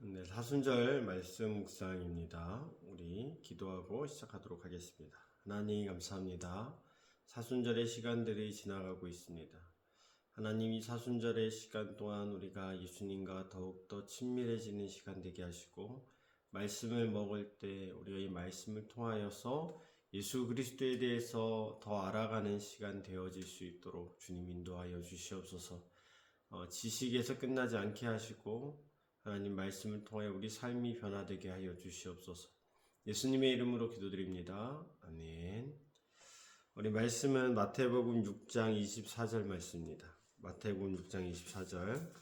네, 사순절 말씀 묵상입니다. 우리 기도하고 시작하도록 하겠습니다. 하나님 감사합니다. 사순절의 시간들이 지나가고 있습니다. 하나님 이 사순절의 시간 동안 우리가 예수님과 더욱더 친밀해지는 시간 되게 하시고 말씀을 먹을 때 우리가 이 말씀을 통하여서 예수 그리스도에 대해서 더 알아가는 시간 되어질 수 있도록 주님 인도하여 주시옵소서. 지식에서 끝나지 않게 하시고 하나님 말씀을 통해 우리 삶이 변화되게 하여 주시옵소서. 예수님의 이름으로 기도드립니다. 아멘. 우리 말씀은 마태복음 6장 24절 말씀입니다. 마태복음 6장 24절.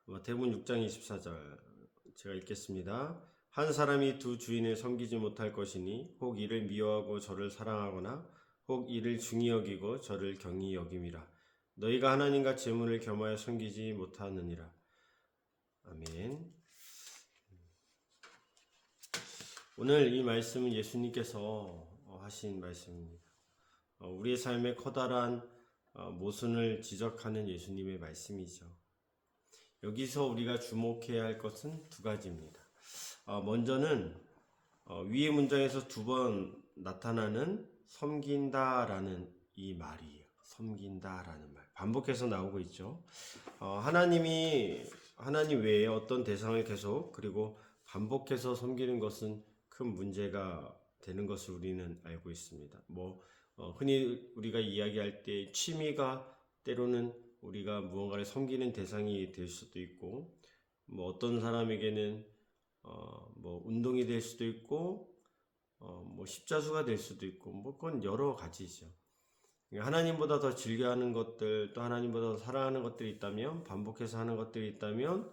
마태복음 6장 24절 제가 읽겠습니다. 한 사람이 두 주인을 섬기지 못할 것이니 혹 이를 미워하고 저를 사랑하거나 혹 이를 중히 여기고 저를 경히 여김이라. 너희가 하나님과 재물을 겸하여 섬기지 못하느니라. 아멘. 오늘 이 말씀은 예수님께서 하신 말씀입니다. 우리의 삶에 커다란 모순을 지적하는 예수님의 말씀이죠. 여기서 우리가 주목해야 할 것은 두 가지입니다. 먼저는 위의 문장에서 두 번 나타나는 섬긴다라는 이 말이에요. 섬긴다라는 말 반복해서 나오고 있죠. 하나님 외에 어떤 대상을 계속 그리고 반복해서 섬기는 것은 큰 문제가 되는 것을 우리는 알고 있습니다. 흔히 우리가 이야기할 때 취미가 때로는 우리가 무언가를 섬기는 대상이 될 수도 있고, 어떤 사람에게는 운동이 될 수도 있고, 십자수가 될 수도 있고, 그건 여러 가지죠. 하나님보다 더 즐겨하는 것들, 또 하나님보다 더 사랑하는 것들이 있다면, 반복해서 하는 것들이 있다면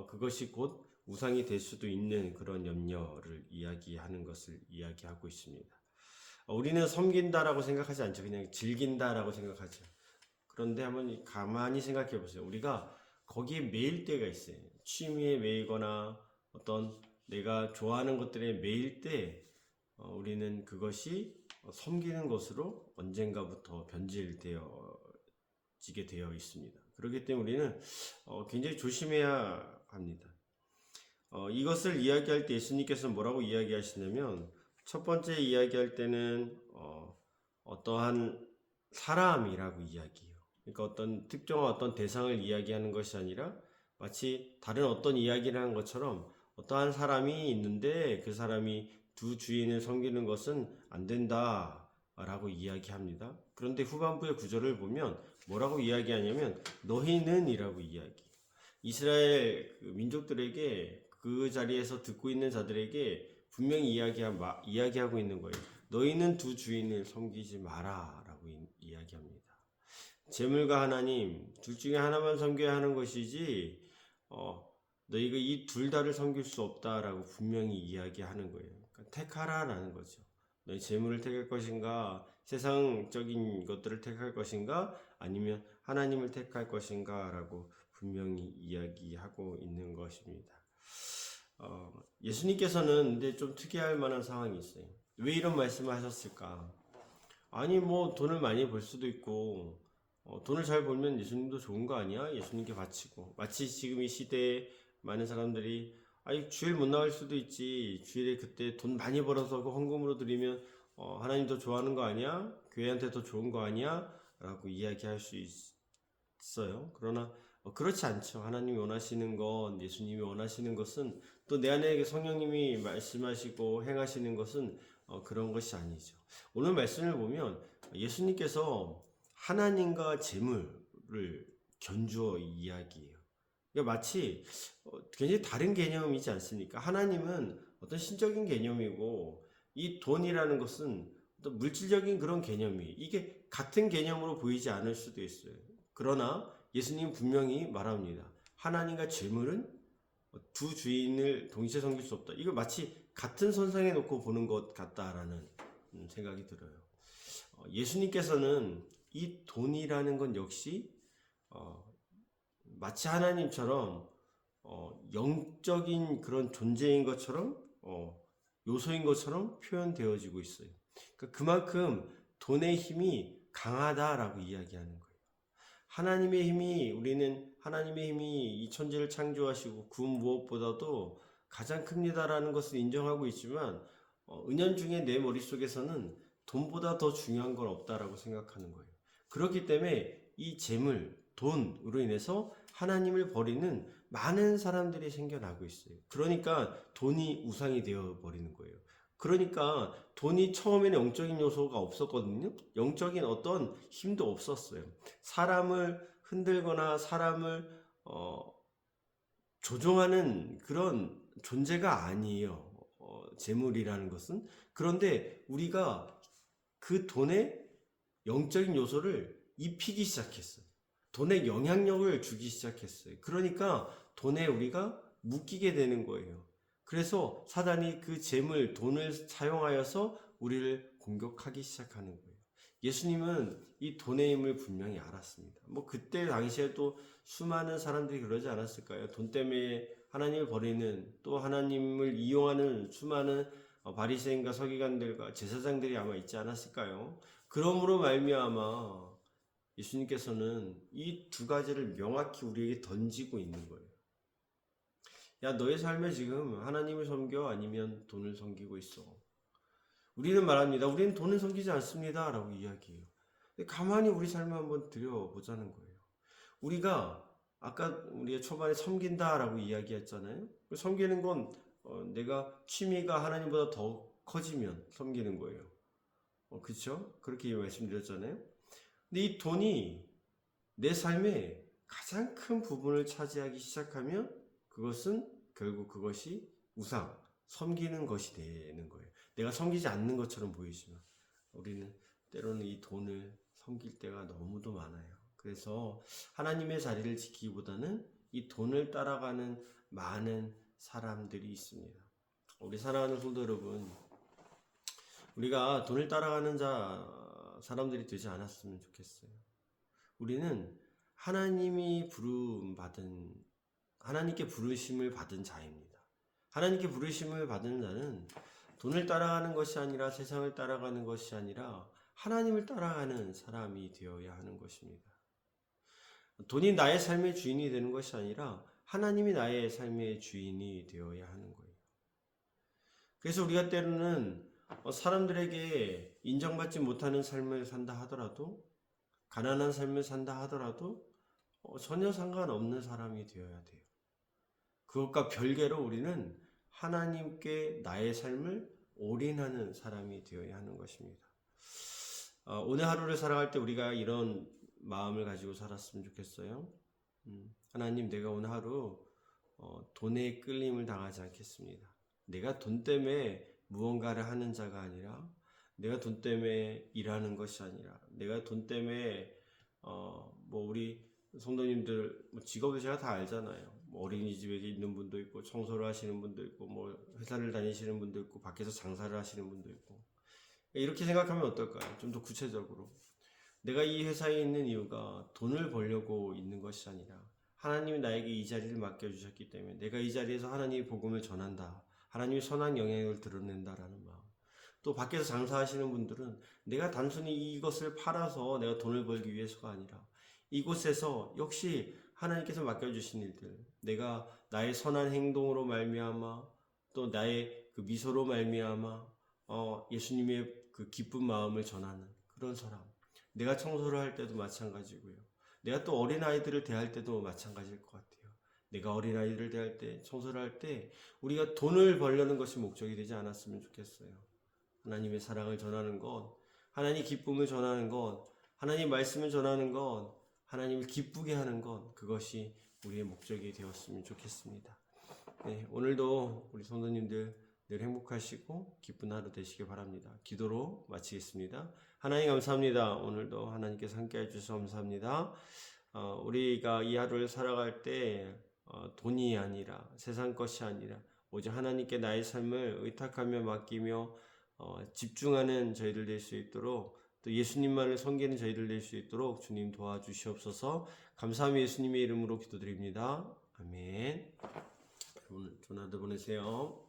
그것이 곧 우상이 될 수도 있는 그런 염려를 이야기하는 것을 이야기하고 있습니다. 우리는 섬긴다라고 생각하지 않죠. 그냥 즐긴다라고 생각하죠. 그런데 한번 가만히 생각해 보세요. 우리가 거기에 매일 때가 있어요. 취미에 매이거나 어떤 내가 좋아하는 것들에 매일 때 우리는 그것이 섬기는 것으로 언젠가부터 변질되어지게 되어 있습니다. 그렇기 때문에 우리는 굉장히 조심해야 합니다. 이것을 이야기할 때 예수님께서 뭐라고 이야기하시냐면, 첫 번째 이야기할 때는 어떠한 사람이라고 이야기해요. 그러니까 어떤 특정한 어떤 대상을 이야기하는 것이 아니라 마치 다른 어떤 이야기를 하는 것처럼 어떠한 사람이 있는데 그 사람이 두 주인을 섬기는 것은 안 된다 라고 이야기합니다. 그런데 후반부의 구절을 보면 뭐라고 이야기하냐면 너희는 이라고 이야기해요. 이스라엘 민족들에게 그 자리에서 듣고 있는 자들에게 분명히 이야기하고 있는 거예요. 너희는 두 주인을 섬기지 마라 라고 이야기합니다. 재물과 하나님 둘 중에 하나만 섬겨야 하는 것이지 너희가 이 둘 다를 섬길 수 없다라고 분명히 이야기하는 거예요. 그러니까 택하라라는 거죠. 너희 재물을 택할 것인가, 세상적인 것들을 택할 것인가, 아니면 하나님을 택할 것인가 라고 분명히 이야기하고 있는 것입니다. 예수님께서는 근데 좀 특이할 만한 상황이 있어요. 왜 이런 말씀을 하셨을까? 아니 돈을 많이 벌 수도 있고 돈을 잘 벌면 예수님도 좋은 거 아니야? 예수님께 바치고, 마치 지금 이 시대에 많은 사람들이 주일 못 나갈 수도 있지, 주일에 그때 돈 많이 벌어서 그 헌금으로 드리면 하나님 더 좋아하는 거 아니야? 교회한테 더 좋은 거 아니야? 라고 이야기할 수 있어요. 그러나 그렇지 않죠. 하나님이 원하시는 것, 예수님이 원하시는 것은, 또 내 안에 성령님이 말씀하시고 행하시는 것은 그런 것이 아니죠. 오늘 말씀을 보면 예수님께서 하나님과 재물을 견주어 이야기해요. 그러니까 마치 굉장히 다른 개념이지 않습니까? 하나님은 어떤 신적인 개념이고, 이 돈이라는 것은 어떤 물질적인 그런 개념이, 이게 같은 개념으로 보이지 않을 수도 있어요. 그러나 예수님은 분명히 말합니다. 하나님과 재물은 두 주인을 동시에 섬길 수 없다. 이거 마치 같은 선상에 놓고 보는 것 같다라는 생각이 들어요. 예수님께서는 이 돈이라는 건 역시 마치 하나님처럼 영적인 그런 존재인 것처럼, 요소인 것처럼 표현되어지고 있어요. 그러니까 그만큼 돈의 힘이 강하다라고 이야기하는 거예요. 하나님의 힘이, 우리는 하나님의 힘이 이 천지를 창조하시고 그 무엇보다도 가장 큽니다라는 것을 인정하고 있지만 은연중에 내 머릿속에서는 돈보다 더 중요한 건 없다라고 생각하는 거예요. 그렇기 때문에 이 재물, 돈으로 인해서 하나님을 버리는 많은 사람들이 생겨나고 있어요. 그러니까 돈이 우상이 되어 버리는 거예요. 그러니까 돈이 처음에는 영적인 요소가 없었거든요. 영적인 어떤 힘도 없었어요. 사람을 흔들거나 사람을 조종하는 그런 존재가 아니에요. 재물이라는 것은. 그런데 우리가 그 돈에 영적인 요소를 입히기 시작했어요. 돈에 영향력을 주기 시작했어요. 그러니까 돈에 우리가 묶이게 되는 거예요. 그래서 사단이 그 재물, 돈을 사용하여서 우리를 공격하기 시작하는 거예요. 예수님은 이 돈의 힘을 분명히 알았습니다. 뭐 그때 당시에 또 수많은 사람들이 그러지 않았을까요? 돈 때문에 하나님을 버리는, 또 하나님을 이용하는 수많은 바리새인과 서기관들과 제사장들이 아마 있지 않았을까요? 그러므로 말미암아 예수님께서는 이 두 가지를 명확히 우리에게 던지고 있는 거예요. 야, 너의 삶에 지금 하나님을 섬겨 아니면 돈을 섬기고 있어. 우리는 말합니다. 우리는 돈을 섬기지 않습니다. 라고 이야기해요. 근데 가만히 우리 삶을 한번 들여보자는 거예요. 우리가 아까 우리가 초반에 섬긴다 라고 이야기했잖아요. 섬기는 건 내가 취미가 하나님보다 더 커지면 섬기는 거예요. 그렇죠? 그렇게 말씀드렸잖아요. 근데 이 돈이 내 삶의 가장 큰 부분을 차지하기 시작하면 그것은 결국 그것이 우상, 섬기는 것이 되는 거예요. 내가 섬기지 않는 것처럼 보이지만 우리는 때로는 이 돈을 섬길 때가 너무도 많아요. 그래서 하나님의 자리를 지키기보다는 이 돈을 따라가는 많은 사람들이 있습니다. 우리 사랑하는 성도 여러분, 우리가 돈을 따라가는 사람들이 되지 않았으면 좋겠어요. 우리는 하나님께 부르심을 받은 자입니다. 하나님께 부르심을 받은 자는 돈을 따라가는 것이 아니라 세상을 따라가는 것이 아니라 하나님을 따라가는 사람이 되어야 하는 것입니다. 돈이 나의 삶의 주인이 되는 것이 아니라 하나님이 나의 삶의 주인이 되어야 하는 거예요. 그래서 우리가 때로는 사람들에게 인정받지 못하는 삶을 산다 하더라도, 가난한 삶을 산다 하더라도 전혀 상관없는 사람이 되어야 돼요. 그것과 별개로 우리는 하나님께 나의 삶을 올인하는 사람이 되어야 하는 것입니다. 오늘 하루를 살아갈 때 우리가 이런 마음을 가지고 살았으면 좋겠어요. 하나님, 내가 오늘 하루 돈에 끌림을 당하지 않겠습니다. 내가 돈 때문에 무언가를 하는 자가 아니라, 내가 돈 때문에 일하는 것이 아니라, 내가 돈 때문에 우리 성도님들 직업을 제가 다 알잖아요. 어린이집에 있는 분도 있고, 청소를 하시는 분도 있고, 회사를 다니시는 분도 있고, 밖에서 장사를 하시는 분도 있고. 이렇게 생각하면 어떨까요? 좀 더 구체적으로. 내가 이 회사에 있는 이유가 돈을 벌려고 있는 것이 아니라 하나님이 나에게 이 자리를 맡겨주셨기 때문에 내가 이 자리에서 하나님의 복음을 전한다. 하나님의 선한 영향을 드러낸다라는 마음. 또 밖에서 장사하시는 분들은 내가 단순히 이것을 팔아서 내가 돈을 벌기 위해서가 아니라 이곳에서 역시 하나님께서 맡겨주신 일들, 내가 나의 선한 행동으로 말미암아 또 나의 그 미소로 말미암아 예수님의 그 기쁜 마음을 전하는 그런 사람. 내가 청소를 할 때도 마찬가지고요. 내가 또 어린아이들을 대할 때도 마찬가지일 것 같아요. 내가 어린아이들을 대할 때, 청소를 할 때 우리가 돈을 벌려는 것이 목적이 되지 않았으면 좋겠어요. 하나님의 사랑을 전하는 것, 하나님의 기쁨을 전하는 것, 하나님의 말씀을 전하는 것, 하나님을 기쁘게 하는 것, 그것이 우리의 목적이 되었으면 좋겠습니다. 네, 오늘도 우리 성도님들 늘 행복하시고 기쁜 하루 되시길 바랍니다. 기도로 마치겠습니다. 하나님 감사합니다. 오늘도 하나님께서 함께 해주셔서 감사합니다. 우리가 이 하루를 살아갈 때 돈이 아니라 세상 것이 아니라 오직 하나님께 나의 삶을 의탁하며 맡기며 집중하는 저희들 될 수 있도록 또 예수님만을 섬기는 저희들 될 수 있도록 주님 도와주시옵소서. 감사하며 예수님의 이름으로 기도드립니다. 아멘. 여러분 좋은 하루 보내세요.